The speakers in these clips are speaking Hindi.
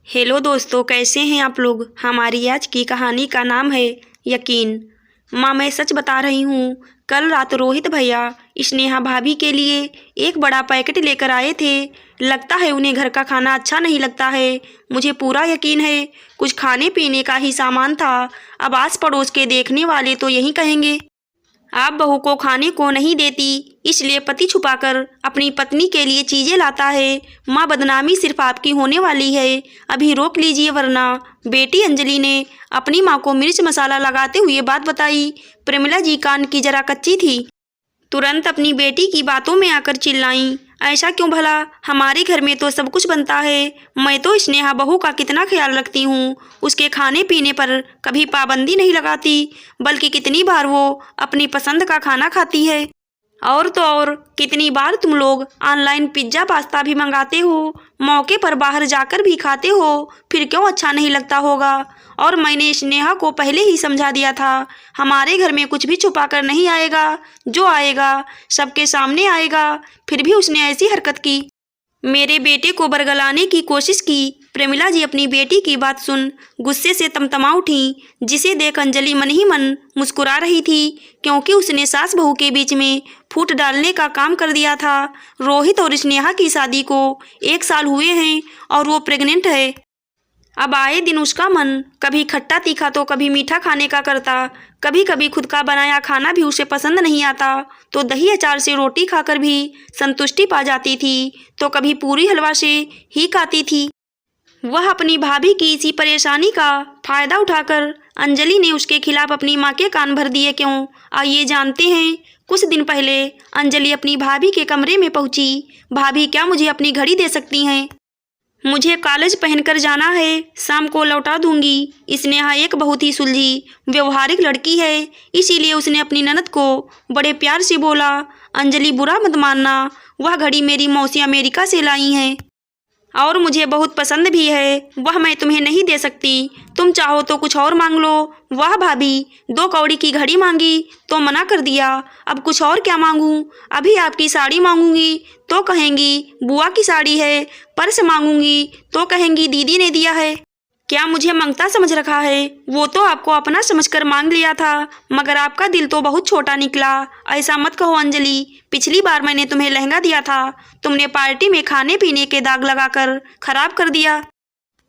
हेलो दोस्तों, कैसे हैं आप लोग। हमारी आज की कहानी का नाम है यकीन। माँ, मैं सच बता रही हूँ। कल रात रोहित भैया स्नेहा भाभी के लिए एक बड़ा पैकेट लेकर आए थे। लगता है उन्हें घर का खाना अच्छा नहीं लगता है। मुझे पूरा यकीन है कुछ खाने पीने का ही सामान था। अब आस पड़ोस के देखने वाले तो यही कहेंगे आप बहू को खाने को नहीं देती, इसलिए पति छुपाकर अपनी पत्नी के लिए चीजें लाता है। माँ, बदनामी सिर्फ आपकी होने वाली है, अभी रोक लीजिए वरना। बेटी अंजलि ने अपनी माँ को मिर्च मसाला लगाते हुए बात बताई। प्रेमिला जी कान की जरा कच्ची थी, तुरंत अपनी बेटी की बातों में आकर चिल्लाईं, ऐसा क्यों भला, हमारे घर में तो सब कुछ बनता है। मैं तो स्नेहा बहू का कितना ख्याल रखती हूँ, उसके खाने पीने पर कभी पाबंदी नहीं लगाती, बल्कि कितनी बार वो अपनी पसंद का खाना खाती है। और तो और कितनी बार तुम लोग ऑनलाइन पिज्ज़ा पास्ता भी मंगाते हो, मौके पर बाहर जाकर भी खाते हो, फिर क्यों अच्छा नहीं लगता होगा। और मैंने स्नेहा को पहले ही समझा दिया था, हमारे घर में कुछ भी छुपा कर नहीं आएगा, जो आएगा सबके सामने आएगा। फिर भी उसने ऐसी हरकत की, मेरे बेटे को बरगलाने की कोशिश की। प्रेमिला जी अपनी बेटी की बात सुन गुस्से से तमतमा उठी, जिसे देख अंजलि मन ही मन मुस्कुरा रही थी, क्योंकि उसने सास बहू के बीच में फूट डालने का काम कर दिया था। रोहित और स्नेहा की शादी को 1 साल हुए हैं और वो प्रेग्नेंट है। अब आए दिन उसका मन कभी खट्टा तीखा तो कभी मीठा खाने का करता। कभी कभी खुद का बनाया खाना भी उसे पसंद नहीं आता तो दही अचार से रोटी खाकर भी संतुष्टि पा जाती थी, तो कभी पूरी हलवा से ही खाती थी। वह अपनी भाभी की इसी परेशानी का फायदा उठाकर अंजलि ने उसके खिलाफ अपनी माँ के कान भर दिए। क्यों, आइए जानते हैं। कुछ दिन पहले अंजलि अपनी भाभी के कमरे में पहुंची। भाभी, क्या मुझे अपनी घड़ी दे सकती हैं? मुझे कॉलेज पहनकर जाना है, शाम को लौटा दूंगी। स्नेहा एक बहुत ही सुलझी व्यवहारिक लड़की है, इसीलिए उसने अपनी ननद को बड़े प्यार से बोला, अंजलि बुरा मत मानना, वह घड़ी मेरी मौसी अमेरिका से लाई हैं और मुझे बहुत पसंद भी है, वह मैं तुम्हें नहीं दे सकती। तुम चाहो तो कुछ और मांग लो। वाह भाभी, 2 कौड़ी की घड़ी मांगी तो मना कर दिया, अब कुछ और क्या मांगूं। अभी आपकी साड़ी मांगूंगी तो कहेंगी बुआ की साड़ी है, पर्स मांगूंगी तो कहेंगी दीदी ने दिया है। क्या मुझे मंगता समझ रखा है? वो तो आपको अपना समझकर मांग लिया था, मगर आपका दिल तो बहुत छोटा निकला। ऐसा मत कहो अंजलि, पिछली बार मैंने तुम्हें लहंगा दिया था, तुमने पार्टी में खाने पीने के दाग लगाकर खराब कर दिया।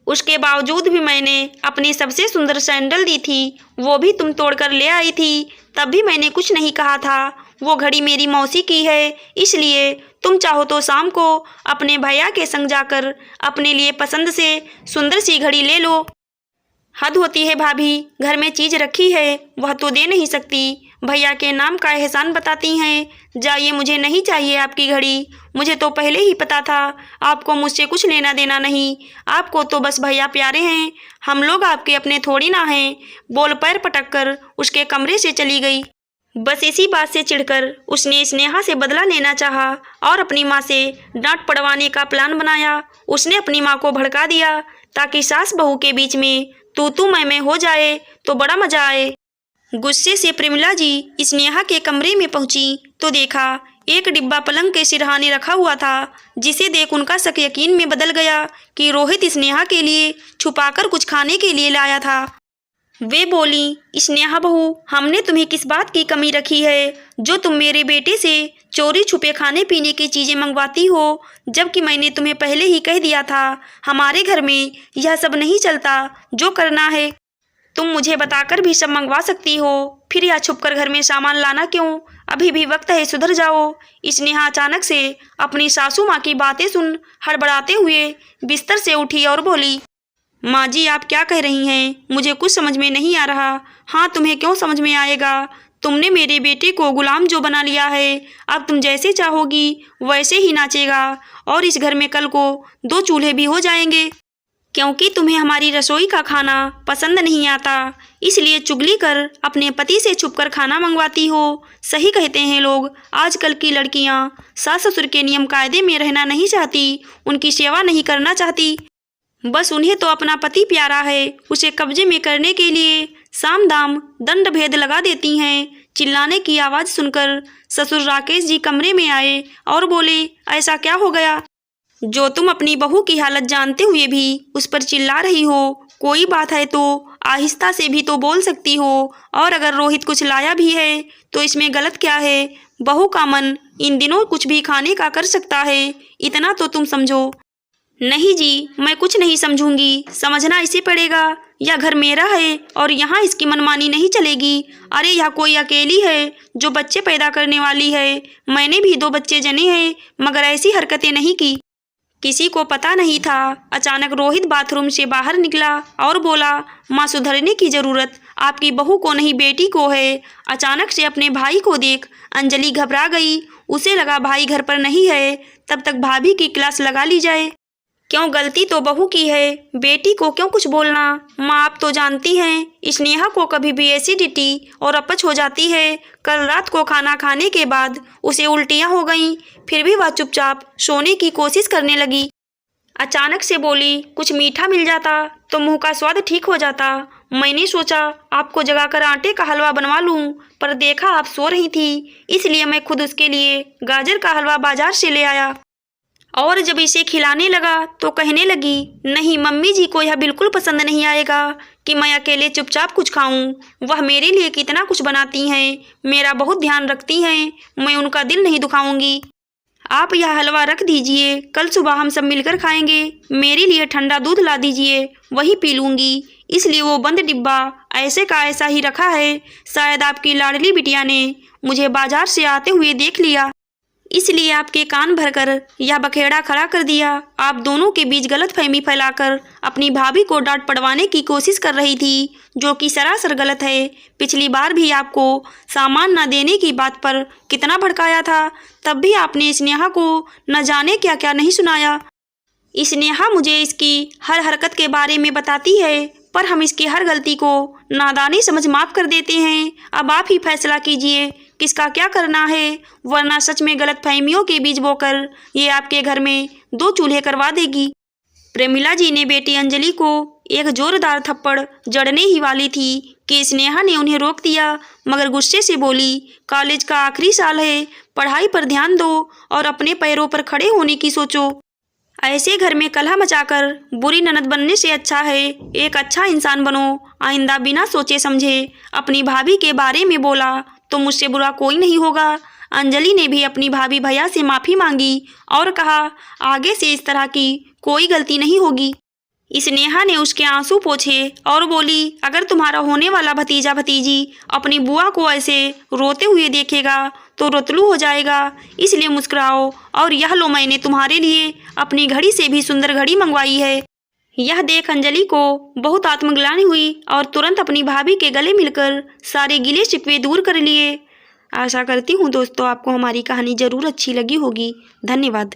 उसके बावजूद भी मैंने अपनी सबसे सुंदर सैंडल दी थी, वो भी तुम तोड़कर ले आई थी, तब भी मैंने कुछ नहीं कहा था। वो घड़ी मेरी मौसी की है, इसलिए तुम चाहो तो शाम को अपने भैया के संग जाकर अपने लिए पसंद से सुंदर सी घड़ी ले लो। हद होती है भाभी, घर में चीज रखी है वह तो दे नहीं सकती, भैया के नाम का एहसान बताती हैं। जाइए, मुझे नहीं चाहिए आपकी घड़ी। मुझे तो पहले ही पता था आपको मुझसे कुछ लेना देना नहीं, आपको तो बस भैया प्यारे हैं, हम लोग आपके अपने थोड़ी ना हैं। बोल पैर पटक कर उसके कमरे से चली गई। बस इसी बात से चिढ़कर उसने स्नेहा से बदला लेना चाहा और अपनी माँ से डांट पड़वाने का प्लान बनाया। उसने अपनी माँ को भड़का दिया ताकि सास बहू के बीच में तू मैं हो जाए तो बड़ा मजा आए। गुस्से से प्रेमिला जी स्नेहा के कमरे में पहुंची तो देखा एक डिब्बा पलंग के सिरहाने रखा हुआ था, जिसे देख उनका शक यकीन में बदल गया कि रोहित स्नेहा के लिए छुपाकर कुछ खाने के लिए लाया था। वे बोली, स्नेहा बहू, हमने तुम्हें किस बात की कमी रखी है जो तुम मेरे बेटे से चोरी छुपे खाने पीने की चीज़ें मंगवाती हो, जबकि मैंने तुम्हें पहले ही कह दिया था हमारे घर में यह सब नहीं चलता। जो करना है तुम मुझे बताकर भी सब मंगवा सकती हो, फिर यह छुपकर घर में सामान लाना क्यों? अभी भी वक्त है, सुधर जाओ। स्नेहा अचानक से अपनी सासू माँ की बातें सुन हड़बड़ाते हुए बिस्तर से उठी और बोली, माँ जी, आप क्या कह रही हैं? मुझे कुछ समझ में नहीं आ रहा। हाँ, तुम्हें क्यों समझ में आएगा, तुमने मेरे बेटे को गुलाम जो बना लिया है, अब तुम जैसे चाहोगी वैसे ही नाचेगा और इस घर में कल को 2 चूल्हे भी हो जाएंगे, क्योंकि तुम्हें हमारी रसोई का खाना पसंद नहीं आता, इसलिए चुगली कर अपने पति से छुपकर खाना मंगवाती हो। सही कहते हैं लोग, आजकल की लड़कियां सास ससुर के नियम कायदे में रहना नहीं चाहती, उनकी सेवा नहीं करना चाहती, बस उन्हें तो अपना पति प्यारा है, उसे कब्जे में करने के लिए साम दाम दंड भेद लगा देती हैं। चिल्लाने की आवाज़ सुनकर ससुर राकेश जी कमरे में आए और बोले, ऐसा क्या हो गया? जो तुम अपनी बहू की हालत जानते हुए भी उस पर चिल्ला रही हो। कोई बात है तो आहिस्ता से भी तो बोल सकती हो। और अगर रोहित कुछ लाया भी है तो इसमें गलत क्या है? बहू का मन इन दिनों कुछ भी खाने का कर सकता है, इतना तो तुम समझो। नहीं जी, मैं कुछ नहीं समझूंगी। समझना इसे पड़ेगा। यह घर मेरा है और यहाँ इसकी मनमानी नहीं चलेगी। अरे यह कोई अकेली है जो बच्चे पैदा करने वाली है। मैंने भी 2 बच्चे जने हैं मगर ऐसी हरकतें नहीं की। किसी को पता नहीं था। अचानक रोहित बाथरूम से बाहर निकला और बोला, माँ सुधरने की ज़रूरत आपकी बहू को नहीं बेटी को है। अचानक से अपने भाई को देख अंजलि घबरा गई। उसे लगा भाई घर पर नहीं है, तब तक भाभी की क्लास लगा ली जाए। क्यों, गलती तो बहू की है, बेटी को क्यों कुछ बोलना। माँ आप तो जानती हैं स्नेहा को कभी भी एसिडिटी और अपच हो जाती है। कल रात को खाना खाने के बाद उसे उल्टियाँ हो गईं, फिर भी वह चुपचाप सोने की कोशिश करने लगी। अचानक से बोली, कुछ मीठा मिल जाता तो मुंह का स्वाद ठीक हो जाता। मैंने सोचा आपको जगाकर आटे का हलवा बनवा लूं, पर देखा आप सो रही थी, इसलिए मैं खुद उसके लिए गाजर का हलवा बाजार से ले आया। और जब इसे खिलाने लगा तो कहने लगी, नहीं मम्मी जी को यह बिल्कुल पसंद नहीं आएगा कि मैं अकेले चुपचाप कुछ खाऊं। वह मेरे लिए कितना कुछ बनाती हैं, मेरा बहुत ध्यान रखती हैं, मैं उनका दिल नहीं दुखाऊंगी। आप यह हलवा रख दीजिए, कल सुबह हम सब मिलकर खाएंगे। मेरे लिए ठंडा दूध ला दीजिए, वही पी लूँगी। इसलिए वो बंद डिब्बा ऐसे का ऐसा ही रखा है। शायद आपकी लाडली बिटिया ने मुझे बाजार से आते हुए देख लिया, इसलिए आपके कान भरकर यह बखेड़ा खड़ा कर दिया। आप दोनों के बीच गलतफहमी फैलाकर अपनी भाभी को डांट पड़वाने की कोशिश कर रही थी, जो कि सरासर गलत है। पिछली बार भी आपको सामान न देने की बात पर कितना भड़काया था, तब भी आपने स्नेहा को न जाने क्या क्या नहीं सुनाया। स्नेहा मुझे इसकी हर हरकत के बारे में बताती है, पर हम इसकी हर गलती को नादानी समझ माफ़ कर देते हैं। अब आप ही फैसला कीजिए किसका क्या करना है, वरना सच में गलतफहमियों के बीज बोकर ये आपके घर में 2 चूल्हे करवा देगी। प्रेमिला जी ने बेटी अंजलि को एक जोरदार थप्पड़ जड़ने ही वाली थी कि स्नेहा ने उन्हें रोक दिया, मगर गुस्से से बोली, कॉलेज का आखिरी साल है, पढ़ाई पर ध्यान दो और अपने पैरों पर खड़े होने की सोचो। ऐसे घर में कलह मचाकर बुरी ननद बनने से अच्छा है एक अच्छा इंसान बनो। आइंदा बिना सोचे समझे अपनी भाभी के बारे में बोला तो मुझसे बुरा कोई नहीं होगा। अंजलि ने भी अपनी भाभी भैया से माफ़ी मांगी और कहा, आगे से इस तरह की कोई गलती नहीं होगी। स्नेहा ने उसके आंसू पोंछे और बोली, अगर तुम्हारा होने वाला भतीजा भतीजी अपनी बुआ को ऐसे रोते हुए देखेगा तो रोतलू हो जाएगा, इसलिए मुस्कुराओ। और यह लो, मैंने तुम्हारे लिए अपनी घड़ी से भी सुंदर घड़ी मंगवाई है। यह देख अंजलि को बहुत आत्मग्लानि हुई और तुरंत अपनी भाभी के गले मिलकर सारे गिले शिकवे दूर कर लिए। आशा करती हूँ दोस्तों आपको हमारी कहानी ज़रूर अच्छी लगी होगी। धन्यवाद।